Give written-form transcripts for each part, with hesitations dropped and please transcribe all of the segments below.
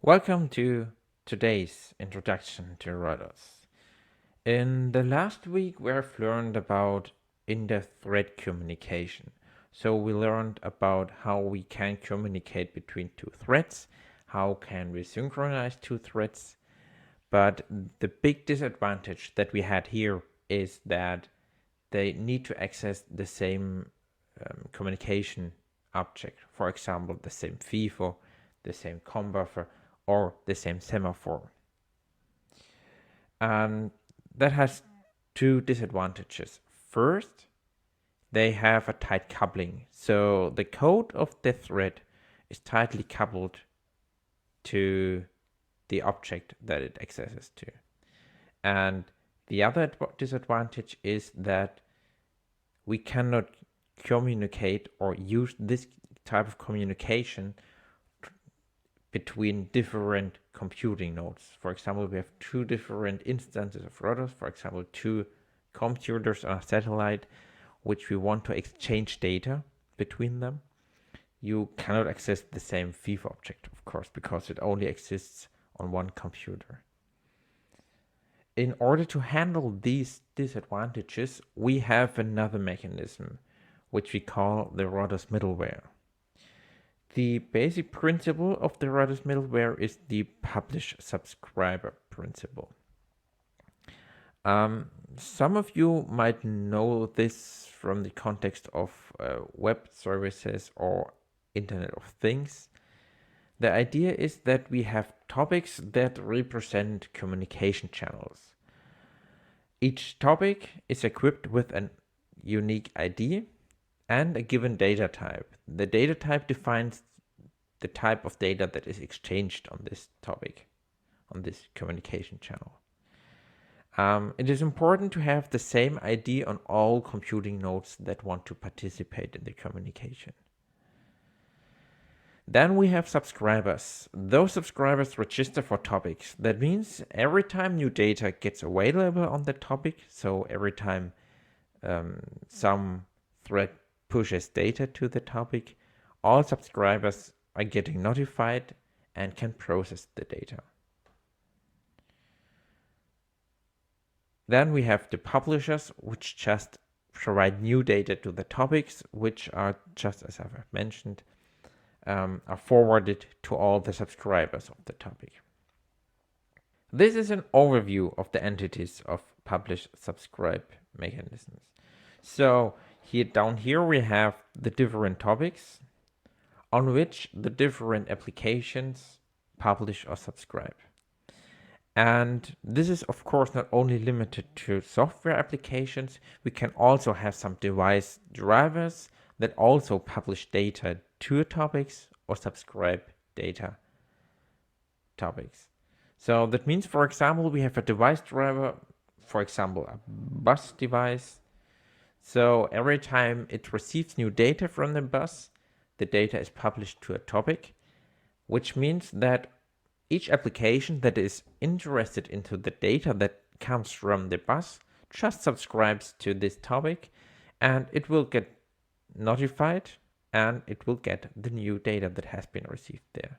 Welcome to today's introduction to rodos. In the last week, we have learned about inter-thread communication. So we learned about how we can communicate between two threads, how can we synchronize two threads. But the big disadvantage that we had here is that they need to access the same communication object. For example, the same FIFO, the same COM buffer, or the same semaphore. And that has two disadvantages. First, they have a tight coupling. So the code of the thread is tightly coupled to the object that it accesses to. And the other disadvantage is that we cannot communicate or use this type of communication between different computing nodes. For example, we have two different instances of rodos, for example, two computers on a satellite, which we want to exchange data between them. You cannot access the same FIFO object, of course, because it only exists on one computer. In order to handle these disadvantages, we have another mechanism, which we call the rodos middleware. The basic principle of the rodos middleware is the publish-subscriber principle. Some of you might know this from the context of web services or Internet of Things. The idea is that we have topics that represent communication channels. Each topic is equipped with a unique ID and a given data type. The data type defines the type of data that is exchanged on this topic, on this communication channel. It is important to have the same ID on all computing nodes that want to participate in the communication. Then we have subscribers. Those subscribers register for topics. That means every time new data gets available on the topic, so every time some thread pushes data to the topic, all subscribers are getting notified and can process the data. Then we have the publishers, which just provide new data to the topics, which are, just as I've mentioned, are forwarded to all the subscribers of the topic. This is an overview of the entities of publish-subscribe mechanisms. So down here we have the different topics on which the different applications publish or subscribe. And this is of course not only limited to software applications, we can also have some device drivers that also publish data to topics or subscribe data topics. So that means, for example, we have a device driver, for example, a bus device. So every time it receives new data from the bus, the data is published to a topic, which means that each application that is interested into the data that comes from the bus just subscribes to this topic, and it will get notified and it will get the new data that has been received there.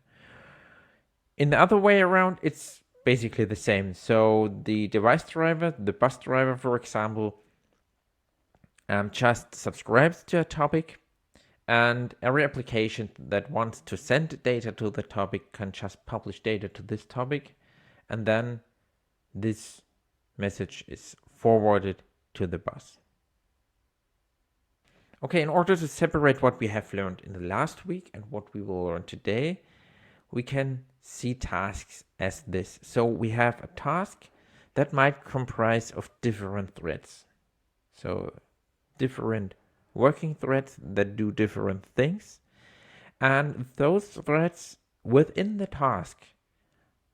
In the other way around, it's basically the same. So the device driver, the bus driver, for example, just subscribes to a topic, and every application that wants to send data to the topic can just publish data to this topic, and then this message is forwarded to the bus. Okay, in order to separate what we have learned in the last week and what we will learn today, we can see tasks as this. So we have a task that might comprise of different threads. So different working threads that do different things. And those threads within the task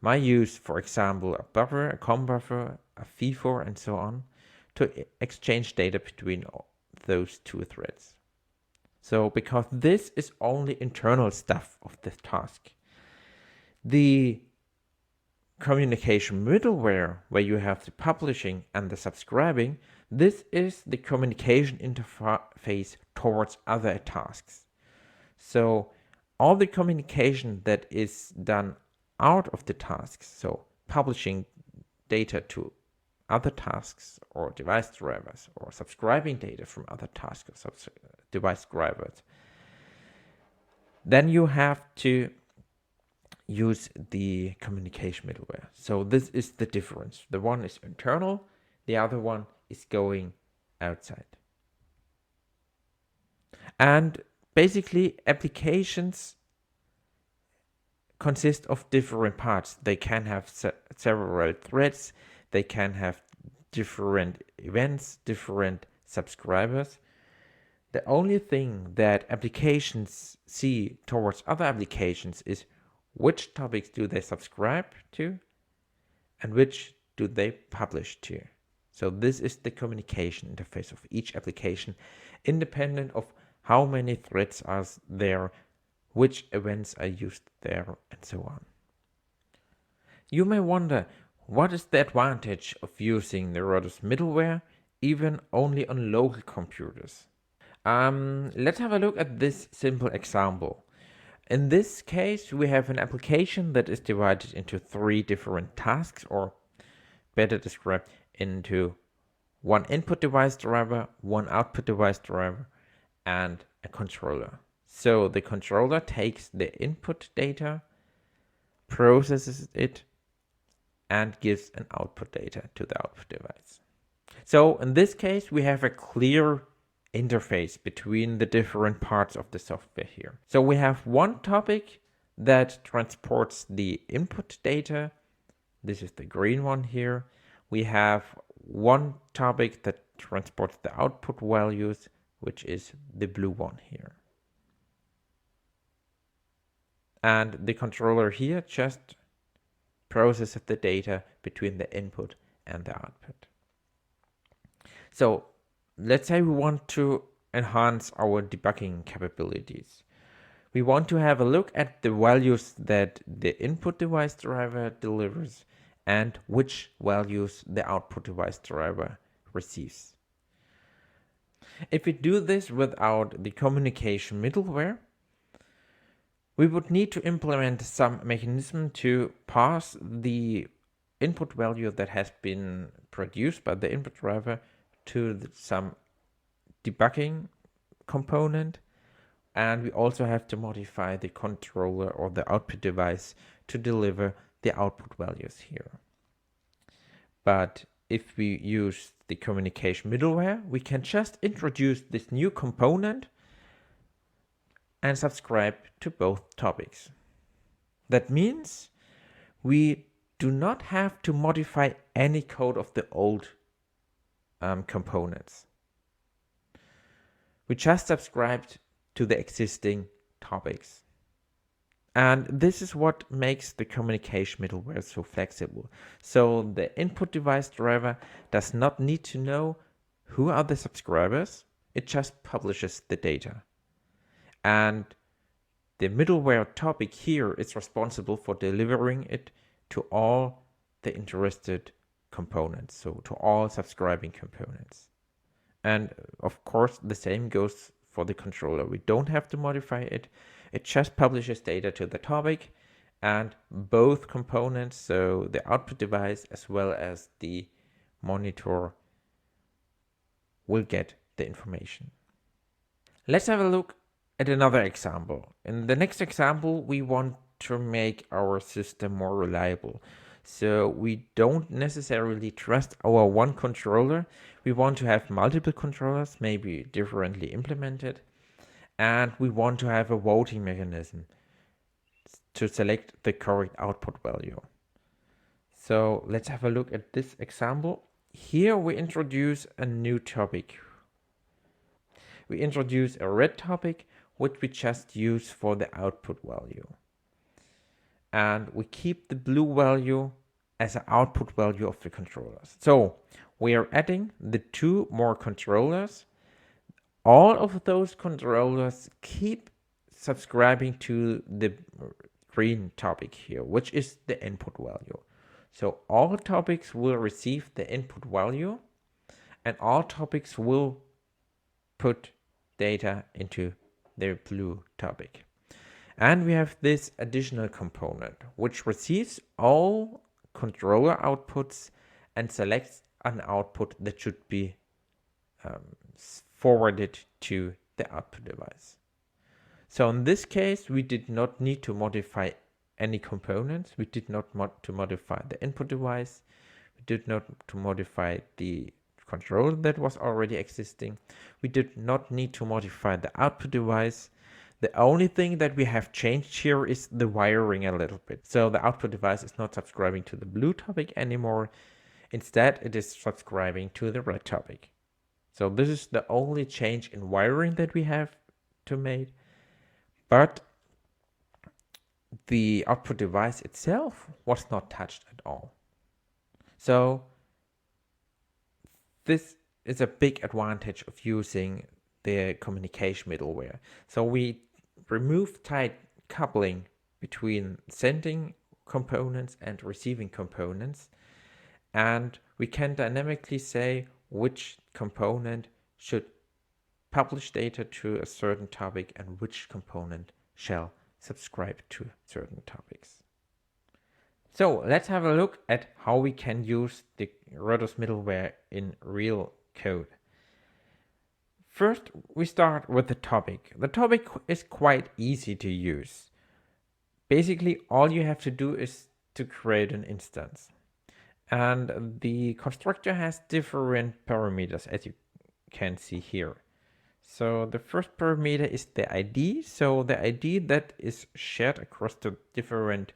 might use, for example, a buffer, a COM buffer, a FIFO, and so on, to exchange data between those two threads. So because this is only internal stuff of the task, the communication middleware, where you have the publishing and the subscribing, this is the communication interface towards other tasks. So all the communication that is done out of the tasks, so publishing data to other tasks or device drivers, or subscribing data from other tasks or device drivers, then you have to use the communication middleware. So this is the difference. The one is internal, the other one is going outside. And basically, applications consist of different parts. They can have several threads, they can have different events, different subscribers. The only thing that applications see towards other applications is which topics do they subscribe to and which do they publish to. So this is the communication interface of each application, independent of how many threads are there, which events are used there, and so on. You may wonder, what is the advantage of using the rodos middleware even only on local computers? Let's have a look at this simple example. In this case, we have an application that is divided into 3 different tasks, or better described, into one input device driver, one output device driver, and a controller. So the controller takes the input data, processes it, and gives an output data to the output device. So in this case, we have a clear interface between the different parts of the software here. So we have one topic that transports the input data. This is the green one here. We have one topic that transports the output values, which is the blue one here. And the controller here just processes the data between the input and the output. So let's say we want to enhance our debugging capabilities. We want to have a look at the values that the input device driver delivers and which values the output device driver receives. If we do this without the communication middleware, we would need to implement some mechanism to pass the input value that has been produced by the input driver to some debugging component, and we also have to modify the controller or the output device to deliver the output values here. But if we use the communication middleware, we can just introduce this new component and subscribe to both topics. That means we do not have to modify any code of the old components. We just subscribed to the existing topics. And this is what makes the communication middleware so flexible. So the input device driver does not need to know who are the subscribers. It just publishes the data. And the middleware topic here is responsible for delivering it to all the interested components, so to all subscribing components. And of course, the same goes for the controller. We don't have to modify it. It just publishes data to the topic, and both components, so the output device as well as the monitor, will get the information. Let's have a look at another example. In the next example, we want to make our system more reliable. So we don't necessarily trust our one controller. We want to have multiple controllers, maybe differently implemented. And we want to have a voting mechanism to select the correct output value. So let's have a look at this example. Here we introduce a new topic. We introduce a red topic, which we just use for the output value. And we keep the blue value as an output value of the controllers. So we are adding the 2 more controllers. All of those controllers keep subscribing to the green topic here, which is the input value. So all topics will receive the input value, and all topics will put data into their blue topic. And we have this additional component, which receives all controller outputs and selects an output that should be forwarded to the output device. So in this case, we did not need to modify any components. We did not to modify the input device. We did not to modify the controller that was already existing. We did not need to modify the output device. The only thing that we have changed here is the wiring a little bit. So the output device is not subscribing to the blue topic anymore. Instead, it is subscribing to the red topic. So this is the only change in wiring that we have to make. But the output device itself was not touched at all. So this is a big advantage of using the communication middleware. So we remove tight coupling between sending components and receiving components, and we can dynamically say which component should publish data to a certain topic and which component shall subscribe to certain topics. So let's have a look at how we can use the rodos middleware in real code. First, we start with the topic. The topic is quite easy to use. Basically, all you have to do is to create an instance. And the constructor has different parameters, as you can see here. So the first parameter is the ID. So the ID that is shared across the different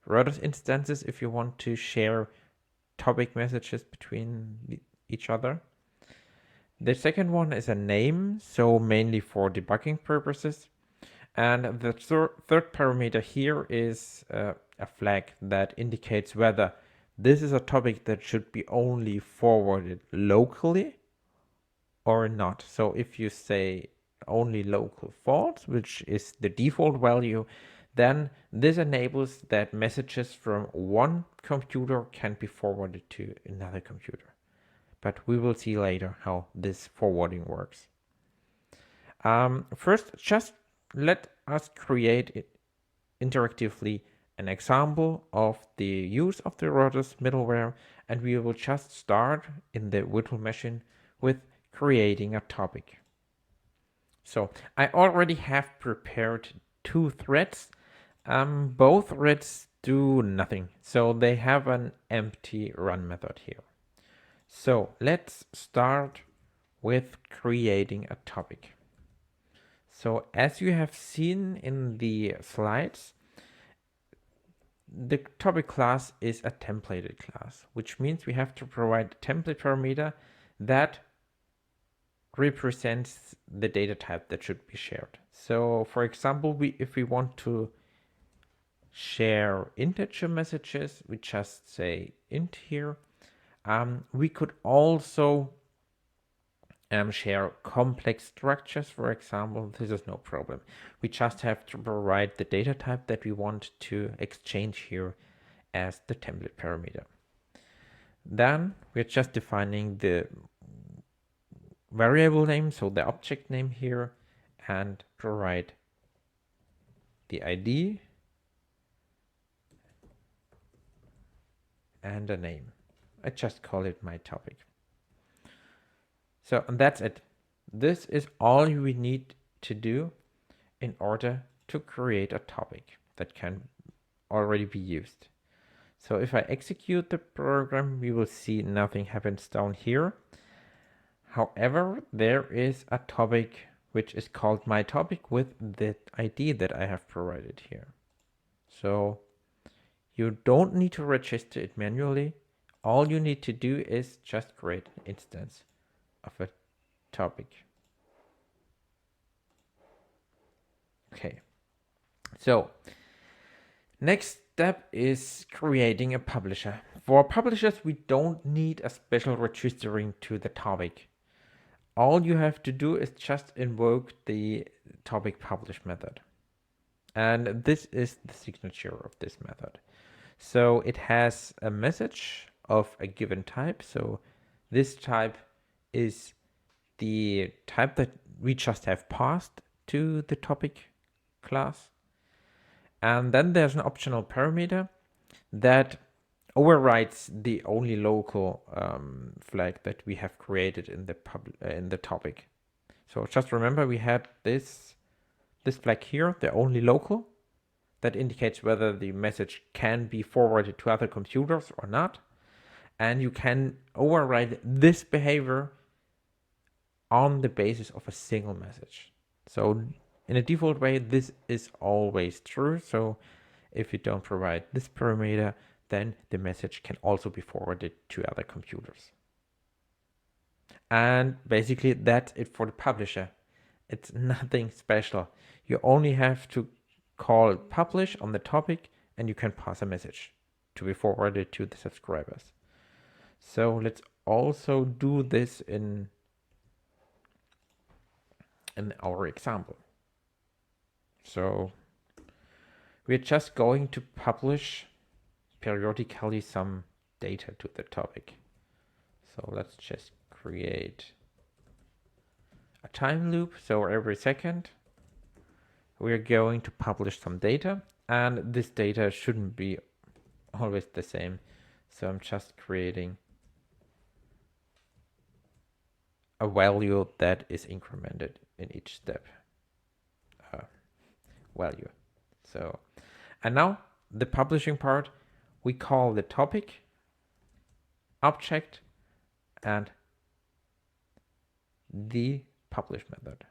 rodos instances if you want to share topic messages between each other. The second one is a name, so mainly for debugging purposes. And the third parameter here is a flag that indicates whether this is a topic that should be only forwarded locally or not. So if you say only local false, which is the default value, then this enables that messages from one computer can be forwarded to another computer. But we will see later how this forwarding works. First, just let us create interactively an example of the use of the rodos middleware, and we will just start in the virtual machine with creating a topic. So I already have prepared 2 threads. Both threads do nothing, so they have an empty run method here. So let's start with creating a topic. So as you have seen in the slides, the topic class is a templated class, which means we have to provide a template parameter that represents the data type that should be shared. So for example, if we want to share integer messages, we just say int here. We could also share complex structures, for example. This is no problem. We just have to provide the data type that we want to exchange here as the template parameter. Then we're just defining the variable name, so the object name here, and provide the ID and a name. I just call it my topic. So, and that's it. This is all we need to do in order to create a topic that can already be used. So if I execute the program, we will see nothing happens down here. However, there is a topic which is called my topic with the ID that I have provided here. So you don't need to register it manually. All you need to do is just create an instance of a topic. Okay. So next step is creating a publisher. For publishers, we don't need a special registering to the topic. All you have to do is just invoke the topic publish method. And this is the signature of this method. So it has a message of a given type. So this type is the type that we just have passed to the topic class. And then there's an optional parameter that overrides the only local flag that we have created in the topic. So just remember we had this flag here, the only local, that indicates whether the message can be forwarded to other computers or not. And you can override this behavior on the basis of a single message. So in a default way, this is always true. So if you don't provide this parameter, then the message can also be forwarded to other computers. And basically that's it for the publisher. It's nothing special. You only have to call publish on the topic and you can pass a message to be forwarded to the subscribers. So let's also do this in our example. So we're just going to publish periodically some data to the topic. So let's just create a time loop. So every second we're going to publish some data, and this data shouldn't be always the same. So I'm just creating a value that is incremented in each step value. So, and now the publishing part, we call the topic object and the publish method.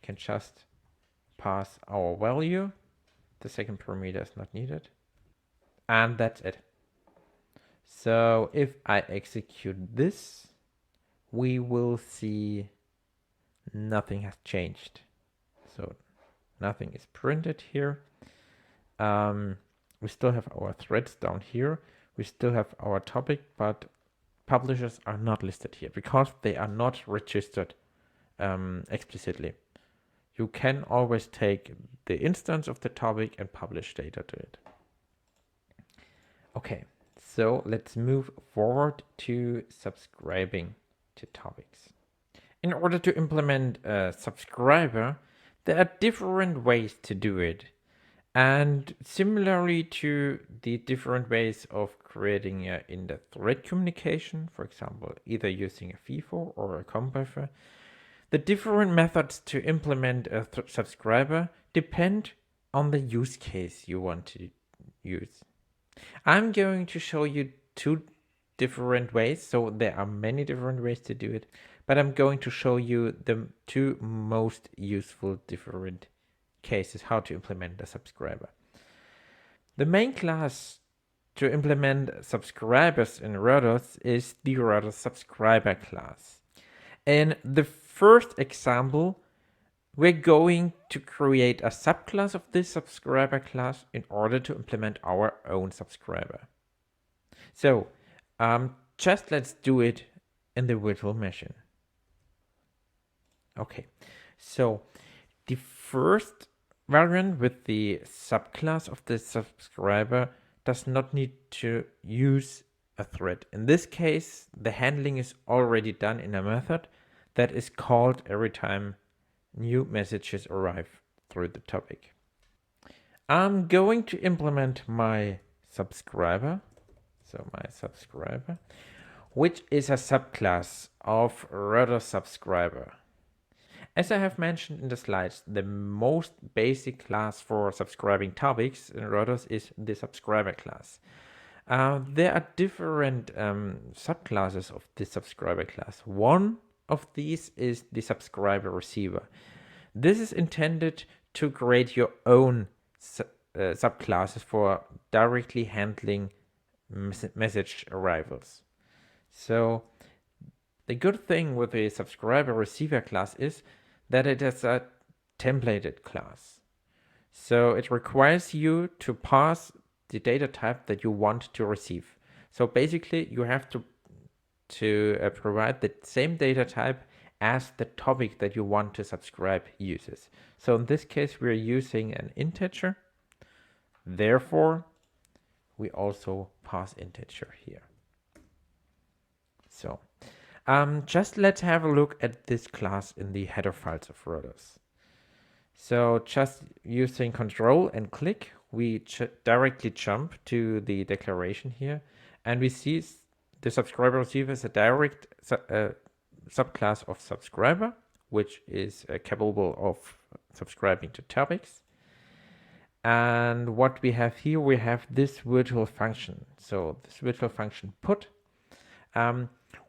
Can just pass our value. The second parameter is not needed. And that's it. So if I execute this, we will see nothing has changed. So nothing is printed here. We still have our threads down here. We still have our topic, but publishers are not listed here because they are not registered explicitly. You can always take the instance of the topic and publish data to it. Okay, so let's move forward to subscribing to topics. In order to implement a subscriber, there are different ways to do it. And similarly to the different ways of creating in the thread communication, for example, either using a FIFO or a COM buffer, the different methods to implement a subscriber depend on the use case you want to use. I'm going to show you two different ways. So there are many different ways to do it, but I'm going to show you the two most useful different cases how to implement a subscriber. The main class to implement subscribers in rodos is the rodos subscriber class. In the first example, we're going to create a subclass of this subscriber class in order to implement our own subscriber. So just let's do it in the virtual machine. Okay, so the first variant with the subclass of the subscriber does not need to use a thread. In this case, the handling is already done in a method that is called every time new messages arrive through the topic. I'm going to implement my subscriber. So my subscriber, which is a subclass of rodos subscriber. As I have mentioned in the slides, the most basic class for subscribing topics in rodos is the subscriber class. There are different subclasses of the subscriber class. One of these is the subscriber receiver. This is intended to create your own subclasses for directly handling message arrivals. So the good thing with the subscriber receiver class is that it is a templated class. So it requires you to pass the data type that you want to receive. So basically you have to provide the same data type as the topic that you want to subscribe uses. So in this case, we're using an integer. Therefore, we also pass integer here. So just let's have a look at this class in the header files of rodos. So just using Control and click, we directly jump to the declaration here, and we see the subscriber receiver is a direct subclass of subscriber, which is capable of subscribing to topics. And what we have here, we have this virtual function. So this virtual function put,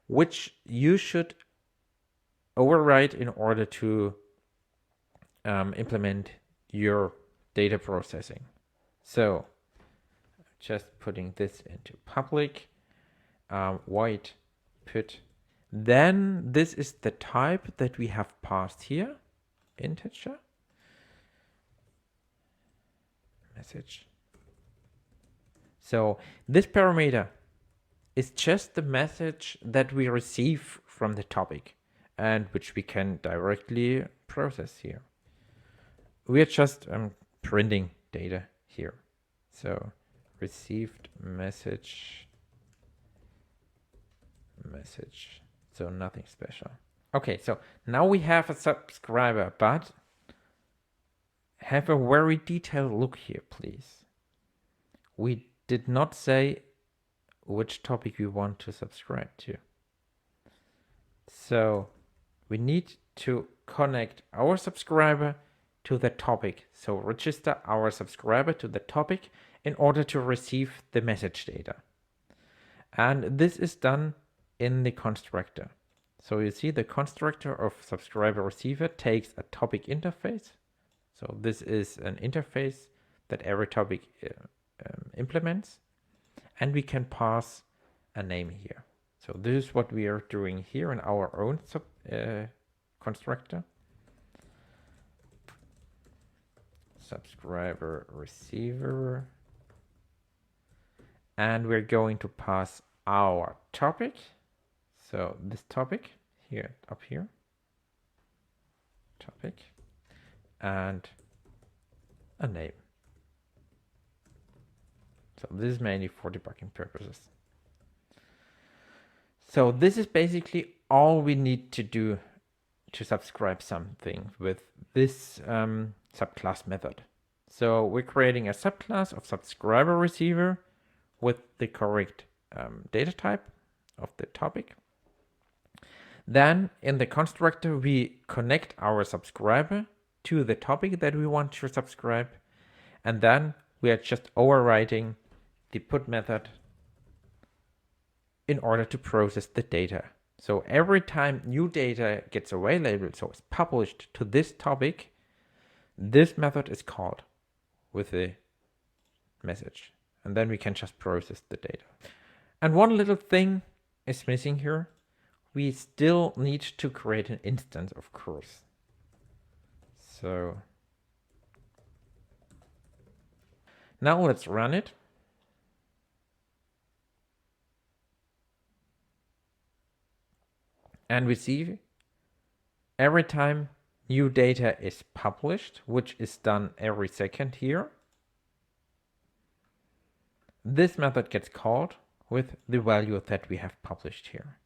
which you should override in order to implement your data processing. So just putting this into public, void put. Then this is the type that we have passed here, integer, message. So this parameter is just the message that we receive from the topic and which we can directly process here. We are just printing data here. So received message, so nothing special. Okay, so now we have a subscriber, but have a very detailed look here, please. We did not say which topic we want to subscribe to. So we need to connect our subscriber to the topic. So register our subscriber to the topic in order to receive the message data. And this is done in the constructor. So you see the constructor of subscriber receiver takes a topic interface. So this is an interface that every topic implements. And we can pass a name here. So this is what we are doing here in our own constructor. Subscriber receiver. And we're going to pass our topic. So this topic here, up here. Topic. And a name. So this is mainly for debugging purposes. So this is basically all we need to do to subscribe something with this subclass method. So we're creating a subclass of subscriber receiver with the correct data type of the topic. Then in the constructor, we connect our subscriber to the topic that we want to subscribe. And then we are just overriding the put method in order to process the data. So every time new data gets available, so it's published to this topic, this method is called with the message. And then we can just process the data. And one little thing is missing here. We still need to create an instance, of course. So now let's run it. And we see every time new data is published, which is done every second here, this method gets called with the value that we have published here.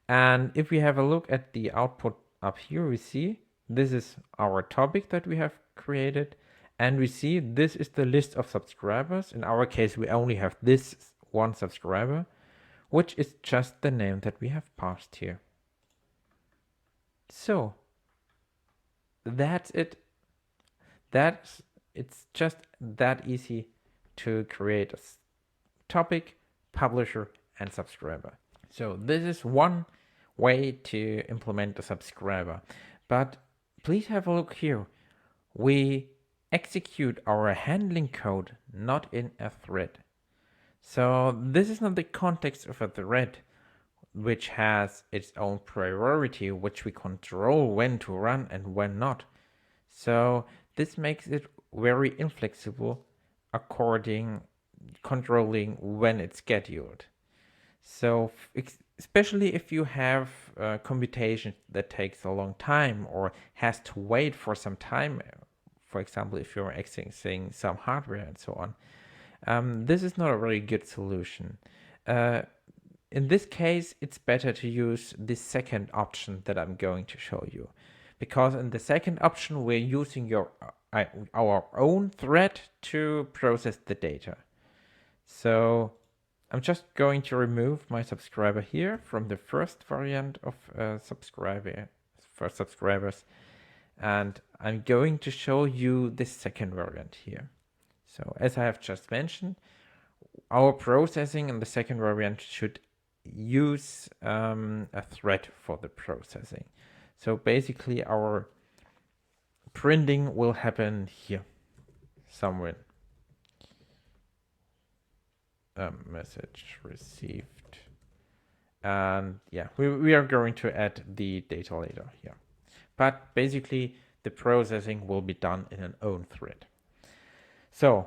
And if we have a look at the output up here, we see this is our topic that we have created. And we see this is the list of subscribers. In our case, we only have this one subscriber, which is just the name that we have passed here. So that's it. It's just that easy to create a topic, publisher, and subscriber. So this is one way to implement a subscriber. But please have a look here. We execute our handling code not in a thread. So this is not the context of a thread, which has its own priority, which we control when to run and when not. So this makes it very inflexible controlling when it's scheduled. So especially if you have computation that takes a long time or has to wait for some time, for example, if you're accessing some hardware and so on, this is not a very good solution. In this case, it's better to use the second option that I'm going to show you, because in the second option, we're using our own thread to process the data. So I'm just going to remove my subscriber here from the first variant of subscriber for subscribers, and I'm going to show you the second variant here. So as I have just mentioned, our processing in the second variant should use a thread for the processing. So basically our printing will happen here somewhere. Message received. And yeah, we are going to add the data later here. But basically the processing will be done in an own thread. So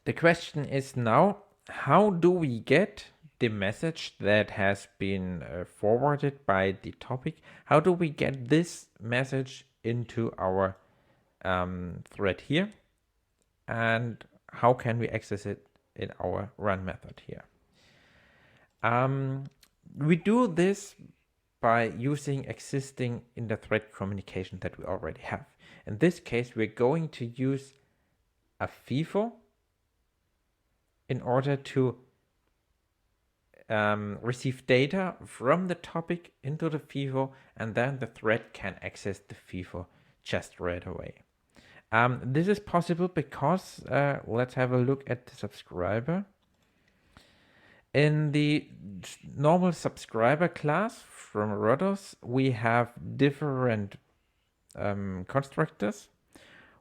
the question is now, how do we get the message that has been forwarded by the topic? How do we get this message into our thread here? And how can we access it in our run method here? We do this by using existing inter-thread communication that we already have. In this case, we're going to use a FIFO in order to receive data from the topic into the FIFO, and then the thread can access the FIFO just right away. This is possible because, let's have a look at the subscriber. In the normal subscriber class from rodos, we have different constructors.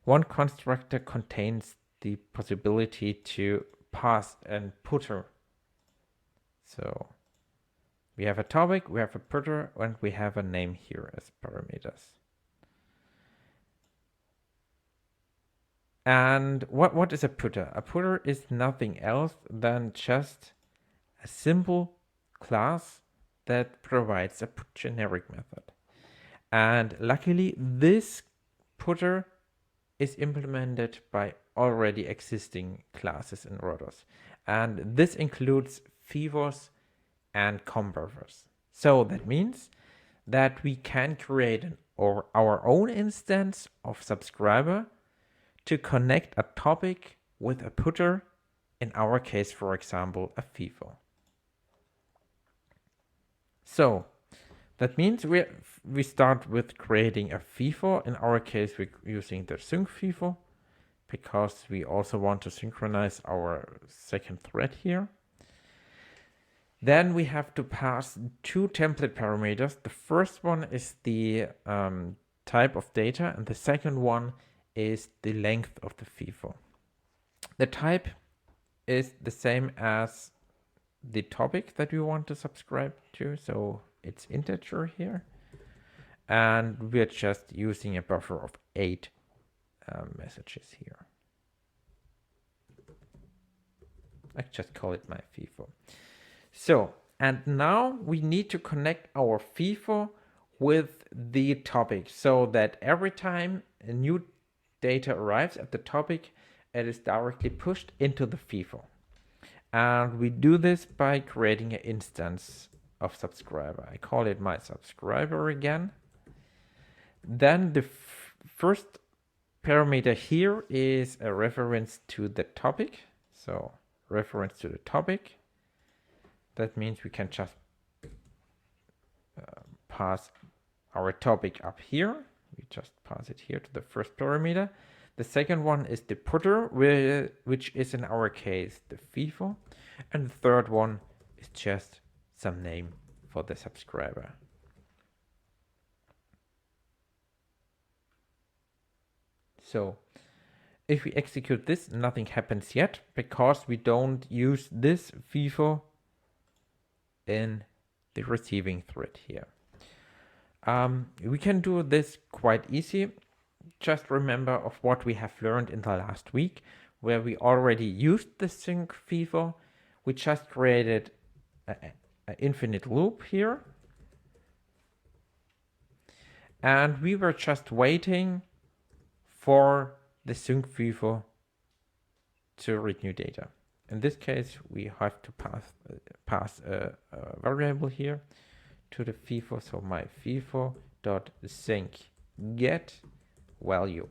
One constructor contains the possibility to pass and putter. So we have a topic, we have a putter, and we have a name here as parameters. And what is a putter? A putter is nothing else than just a simple class that provides a generic method. And luckily, this putter is implemented by already existing classes in rodos. And this includes FIFOs and converters. So that means that we can create our own instance of subscriber to connect a topic with a putter, in our case, for example, a FIFO. So that means we start with creating a FIFO. In our case, we're using the sync FIFO because we also want to synchronize our second thread here. Then we have to pass two template parameters. The first one is the type of data, and the second one is the length of the FIFO. The type is the same as the topic that we want to subscribe to, so it's integer here, and we're just using a buffer of 8 messages here. I just call it my FIFO. So, and now we need to connect our FIFO with the topic so that every time a new data arrives at the topic, it is directly pushed into the FIFO. And we do this by creating an instance of subscriber. I call it my subscriber again. Then the first parameter here is a reference to the topic. So reference to the topic. That means we can just pass our topic up here. We just pass it here to the first parameter. The second one is the putter, which is in our case the FIFO. And the third one is just some name for the subscriber. So if we execute this, nothing happens yet because we don't use this FIFO in the receiving thread here. We can do this quite easy. Just remember of what we have learned in the last week, where we already used the sync FIFO. We just created an infinite loop here. And we were just waiting for the sync FIFO to read new data. In this case, we have to pass a variable here to the FIFO. So my FIFO sync get value.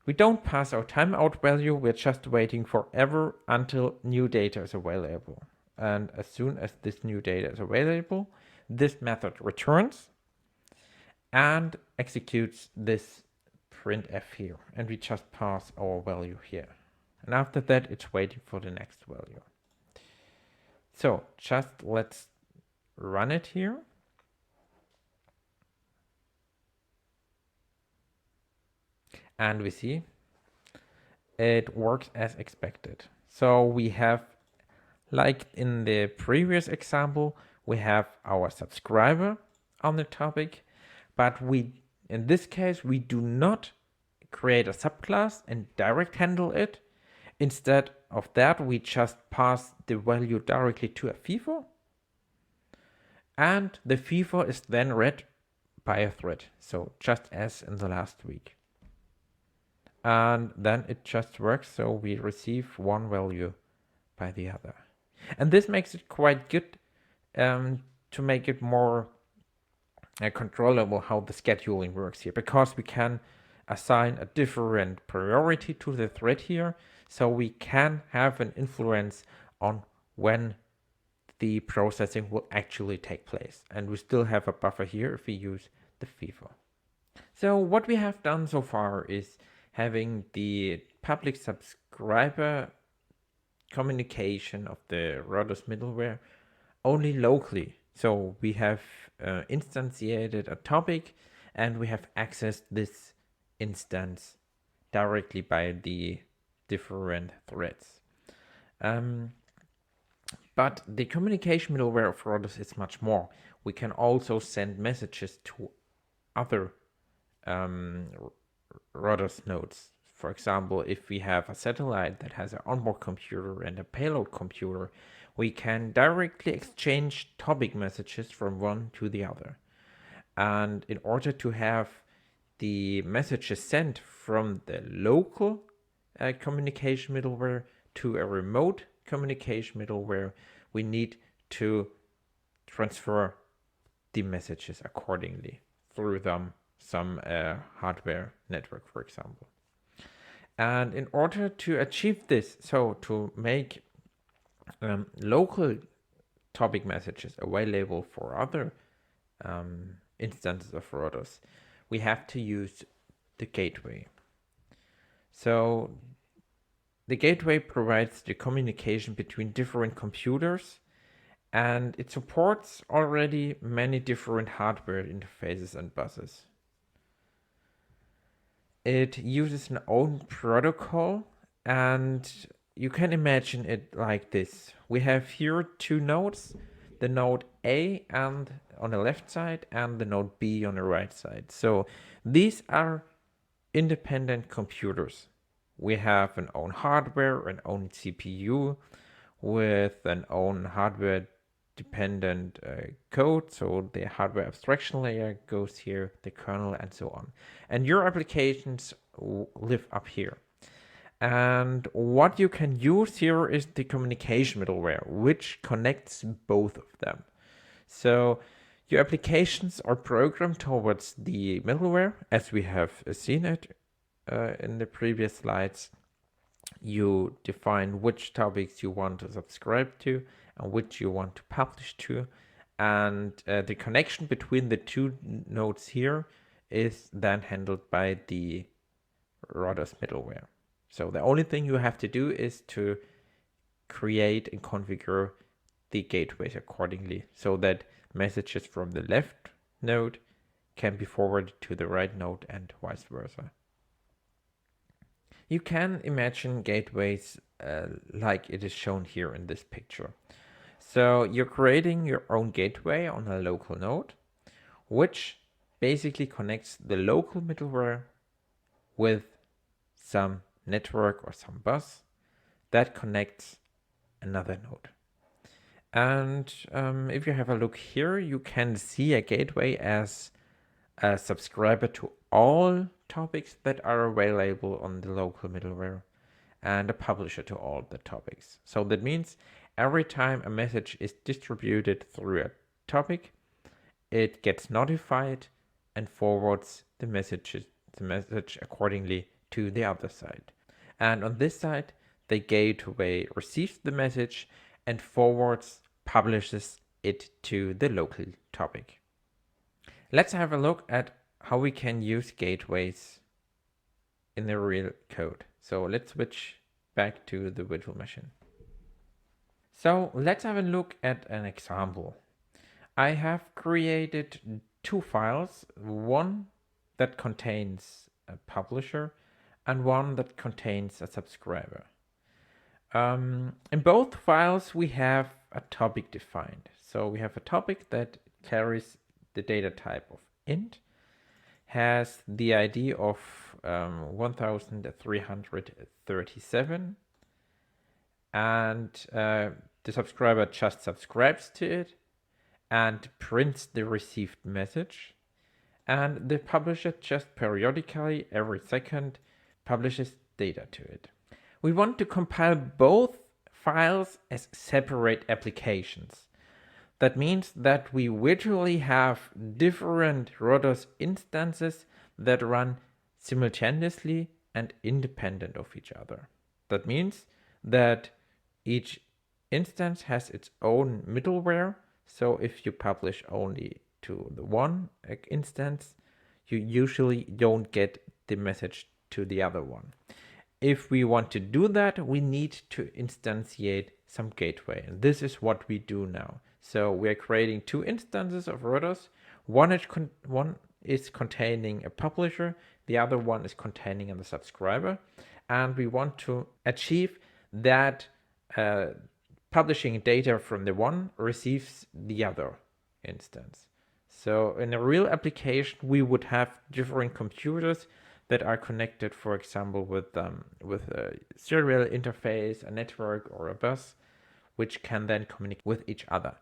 We don't pass our timeout value, we're just waiting forever until new data is available. And as soon as this new data is available, this method returns and executes this printf here. And we just pass our value here. And after that, it's waiting for the next value. So just let's run it here. And we see it works as expected. So we have, like in the previous example, we have our subscriber on the topic, but in this case, we do not create a subclass and direct handle it. Instead of that, we just pass the value directly to a FIFO, and the FIFO is then read by a thread. So just as in the last week. And then it just works, so we receive one value by the other. And this makes it quite good to make it more controllable how the scheduling works here, because we can assign a different priority to the thread here, so we can have an influence on when the processing will actually take place. And we still have a buffer here if we use the FIFO. So what we have done so far is having the public subscriber communication of the rodos middleware only locally. So we have instantiated a topic and we have accessed this instance directly by the different threads. But the communication middleware of rodos is much more. We can also send messages to other rodos nodes. For example, if we have a satellite that has an onboard computer and a payload computer, we can directly exchange topic messages from one to the other. And in order to have the messages sent from the local communication middleware to a remote communication middleware, we need to transfer the messages accordingly through some hardware network, for example. And in order to achieve this, so to make local topic messages available for other instances of rodos, we have to use the gateway. So the gateway provides the communication between different computers, and it supports already many different hardware interfaces and buses. It uses an own protocol, and you can imagine it like this. We have here two nodes, the node A and on the left side and the node B on the right side. So these are independent computers. We have an own hardware, an own CPU with an own hardware dependent code. So the hardware abstraction layer goes here, the kernel and so on. And your applications live up here. And what you can use here is the communication middleware, which connects both of them. So your applications are programmed towards the middleware, as we have seen it in the previous slides. You define which topics you want to subscribe to and which you want to publish to. And the connection between the two nodes here is then handled by the rodos middleware. So the only thing you have to do is to create and configure the gateways accordingly so that messages from the left node can be forwarded to the right node and vice versa. You can imagine gateways like it is shown here in this picture. So you're creating your own gateway on a local node, which basically connects the local middleware with some network or some bus that connects another node. And if you have a look here, you can see a gateway as a subscriber to all topics that are available on the local middleware and a publisher to all the topics. So that means every time a message is distributed through a topic, it gets notified and forwards the message accordingly to the other side. And on this side, the gateway receives the message and forwards, publishes it to the local topic. Let's have a look at how we can use gateways in the real code. So let's switch back to the virtual machine. So let's have a look at an example. I have created two files, one that contains a publisher and one that contains a subscriber. In both files, we have a topic defined. So we have a topic that carries the data type of int, has the ID of 1337, and the subscriber just subscribes to it and prints the received message. And the publisher just periodically, every second, publishes data to it. We want to compile both files as separate applications. That means that we virtually have different rodos instances that run simultaneously and independent of each other. That means that each instance has its own middleware. So if you publish only to the one instance, you usually don't get the message to the other one. If we want to do that, we need to instantiate some gateway. And this is what we do now. So we are creating two instances of rodos. One is containing a publisher, the other one is containing a subscriber. And we want to achieve that publishing data from the one receives the other instance. So in a real application, we would have different computers that are connected, for example, with a serial interface, a network, or a bus, which can then communicate with each other.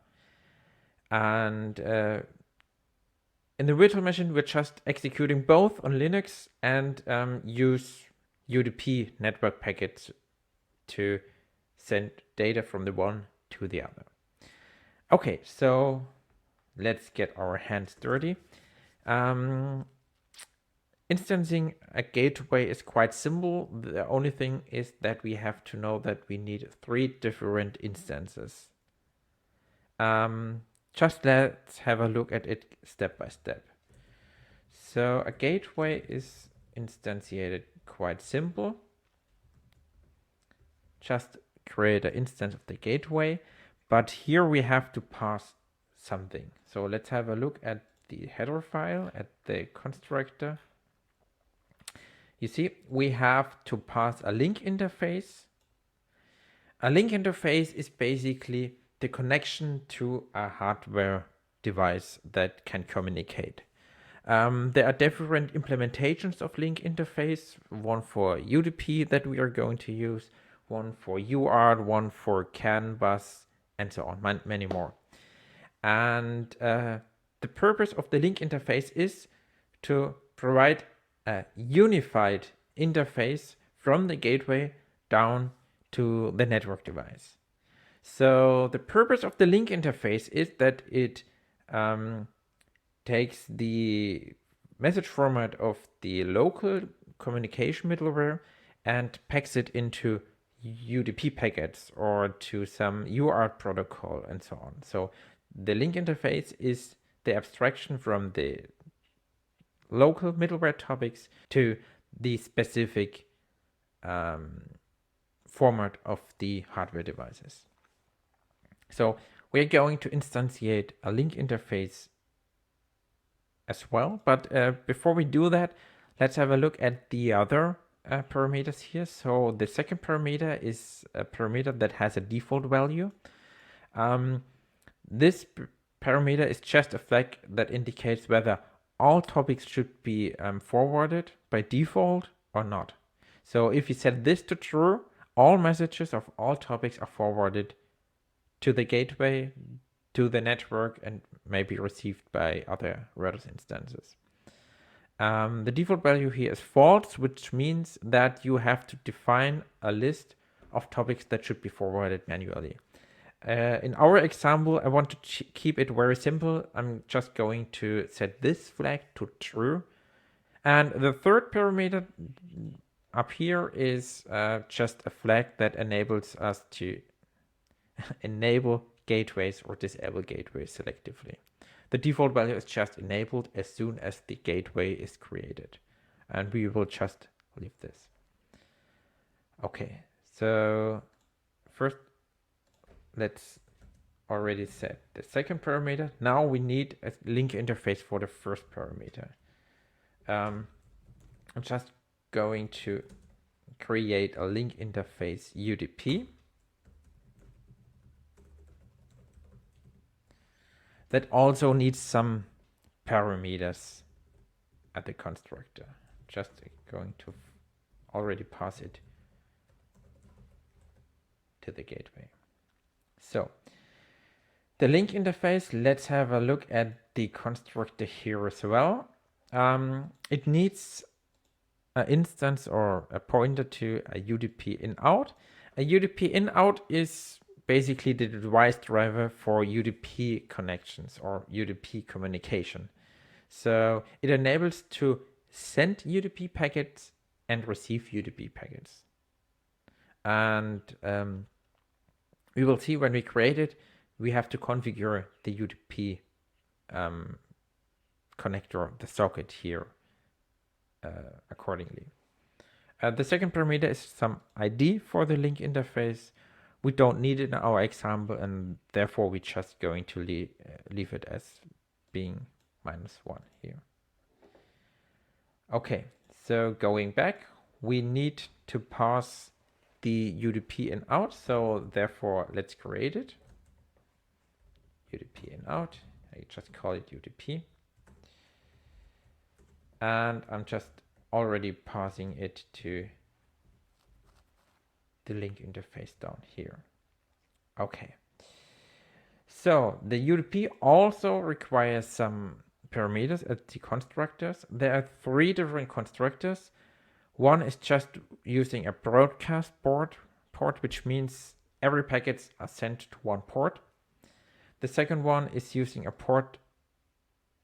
And in the virtual machine, we're just executing both on Linux and use UDP network packets to send data from the one to the other. Okay, so let's get our hands dirty. Instancing a gateway is quite simple. The only thing is that we have to know that we need 3 different instances. Just let's have a look at it step by step. So a gateway is instantiated quite simple. Just create an instance of the gateway, but here we have to pass something. So let's have a look at the header file, at the constructor. You see, we have to pass a link interface. A link interface is basically the connection to a hardware device that can communicate. There are different implementations of link interface, one for UDP that we are going to use, one for UART, one for CAN bus, and so on, many more. And the purpose of the link interface is to provide a unified interface from the gateway down to the network device. So the purpose of the link interface is that it takes the message format of the local communication middleware and packs it into UDP packets or to some UART protocol and so on. So the link interface is the abstraction from the local middleware topics to the specific format of the hardware devices. So we're going to instantiate a link interface as well, but before we do that, let's have a look at the other parameters here. So the second parameter is a parameter that has a default value. This parameter is just a flag that indicates whether all topics should be forwarded by default or not. So if you set this to true, all messages of all topics are forwarded to the gateway, to the network, and may be received by other rodos instances. The default value here is false, which means that you have to define a list of topics that should be forwarded manually. In our example, I want to keep it very simple. I'm just going to set this flag to true. And the third parameter up here is just a flag that enables us to enable gateways or disable gateways selectively. The default value is just enabled as soon as the gateway is created. And we will just leave this. Okay, so first let's already set the second parameter. Now we need a link interface for the first parameter. I'm just going to create a link interface UDP that also needs some parameters at the constructor. Just going to already pass it to the gateway. So the link interface, let's have a look at the constructor here as well. It needs an instance or a pointer to a UDP in-out. A UDP in-out is basically the device driver for UDP connections or UDP communication. So it enables to send UDP packets and receive UDP packets. And we will see when we create it, we have to configure the UDP connector, the socket here accordingly. The second parameter is some ID for the link interface. We don't need it in our example, and therefore we're just going to leave it as being -1 here. Okay, so going back, we need to pass the UDP in out, so therefore let's create it. UDP in out, I just call it UDP. And I'm just already passing it to the link interface down here. Okay. So the UDP also requires some parameters at the constructors. There are 3 different constructors. One is just using a broadcast port, which means every packets are sent to one port. The second one is using a port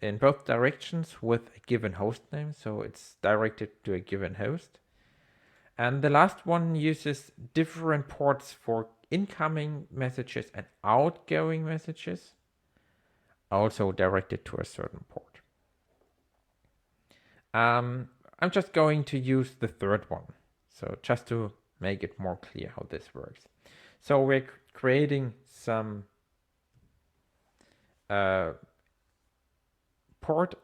in both directions with a given host name, so it's directed to a given host. And the last one uses different ports for incoming messages and outgoing messages, also directed to a certain port. I'm just going to use the third one, so just to make it more clear how this works. So we're creating some port,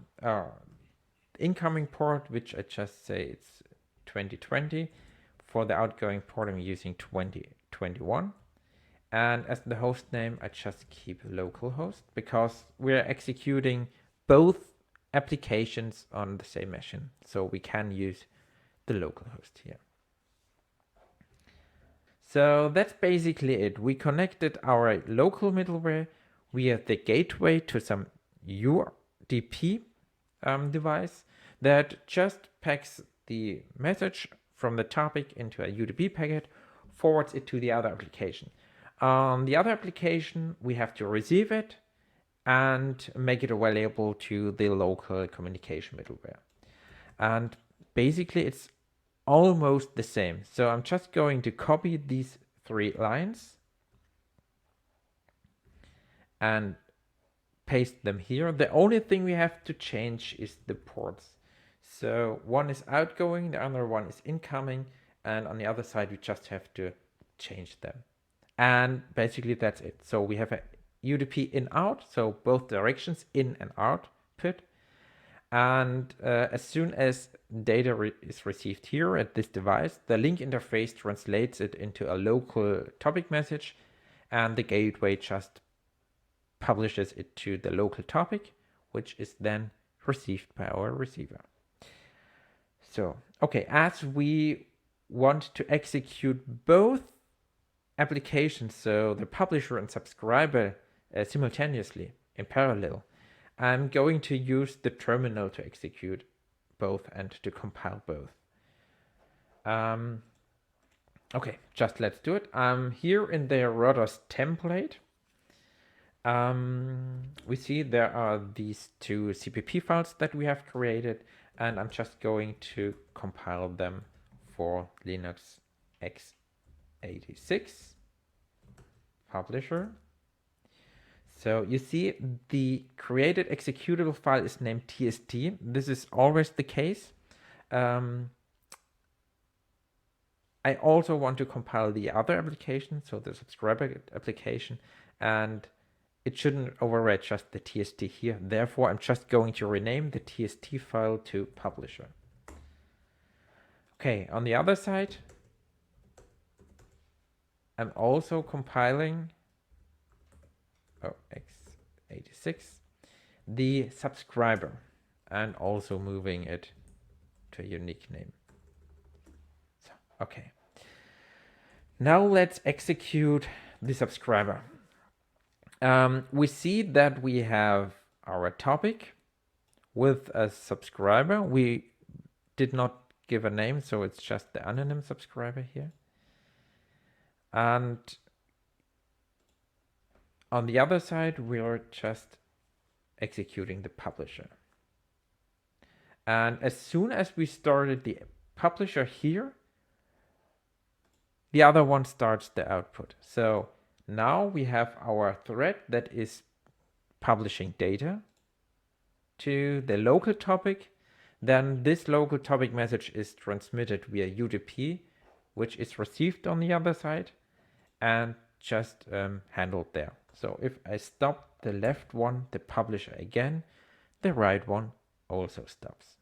incoming port, which I just say it's 2020. For the outgoing port, I'm using 2021. And as the host name, I just keep localhost because we're executing both applications on the same machine. So we can use the localhost here. So that's basically it. We connected our local middleware via the gateway to some UDP device that just packs the message from the topic into a UDP packet, forwards it to the other application. The other application, we have to receive it and make it available to the local communication middleware. And basically it's almost the same. So I'm just going to copy these 3 lines and paste them here. The only thing we have to change is the ports. So one is outgoing, the other one is incoming, and on the other side we just have to change them. And basically that's it. So we have a UDP in out, so both directions, in and output. And as soon as data is received here at this device, the link interface translates it into a local topic message, and the gateway just publishes it to the local topic, which is then received by our receiver. So, okay, as we want to execute both applications, so the publisher and subscriber simultaneously in parallel, I'm going to use the terminal to execute both and to compile both. Okay, just let's do it. I'm here in the rodos template. We see there are these two CPP files that we have created, and I'm just going to compile them for Linux x86 publisher. So you see the created executable file is named tst. This is always the case. I also want to compile the other application, so the subscriber application, and it shouldn't overwrite just the tst here. Therefore, I'm just going to rename the tst file to publisher. Okay, on the other side, I'm also compiling x86 the subscriber and also moving it to a unique name. So, okay. Now let's execute the subscriber. We see that we have our topic with a subscriber. We did not give a name, so it's just the anonym subscriber here. And on the other side, we're just executing the publisher. And as soon as we started the publisher here, the other one starts the output. So now we have our thread that is publishing data to the local topic. Then this local topic message is transmitted via UDP, which is received on the other side and just handled there. So if I stop the left one, the publisher again, the right one also stops.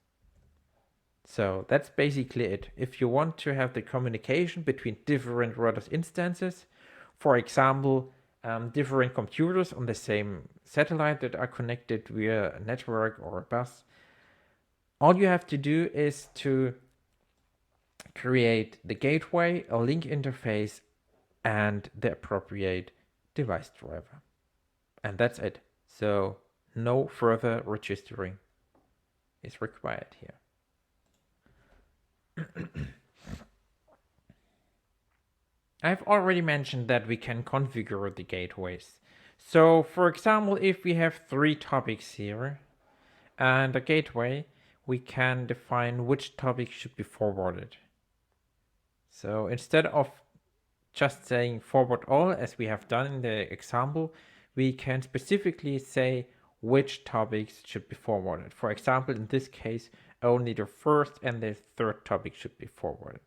So that's basically it. If you want to have the communication between different rodos instances, for example, different computers on the same satellite that are connected via a network or a bus, all you have to do is to create the gateway, a link interface, and the appropriate device driver. And that's it. So no further registering is required here. I've already mentioned that we can configure the gateways. So for example, if we have 3 topics here and a gateway, we can define which topic should be forwarded. So instead of just saying forward all, as we have done in the example, we can specifically say which topics should be forwarded. For example, in this case, only the first and the third topic should be forwarded.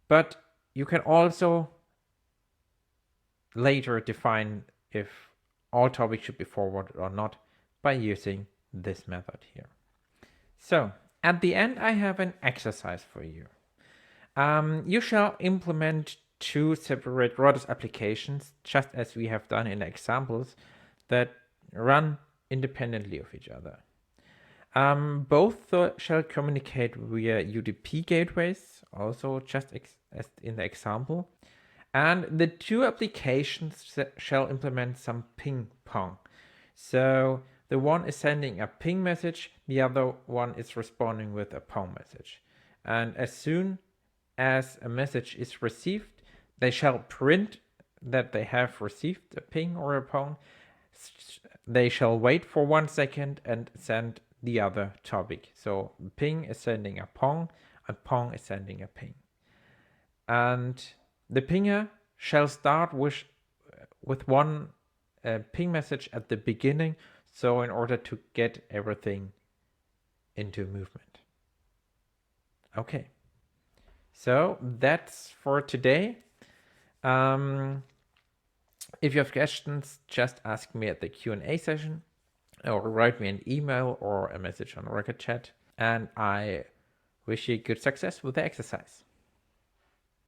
But you can also later define if all topics should be forwarded or not by using this method here. So at the end, I have an exercise for you. You shall implement 2 separate rodos applications, just as we have done in the examples, that run independently of each other. Both shall communicate via UDP gateways, also just as in the example. And the 2 applications shall implement some ping pong. So the one is sending a ping message, the other one is responding with a pong message. And as soon as a message is received, they shall print that they have received a ping or a pong. They shall wait for 1 second and send the other topic. So ping is sending a pong and pong is sending a ping. And the pinger shall start with one ping message at the beginning, so in order to get everything into movement. Okay, so that's for today. If you have questions, just ask me at the Q&A session or write me an email or a message on Rocket Chat, and I wish you good success with the exercise.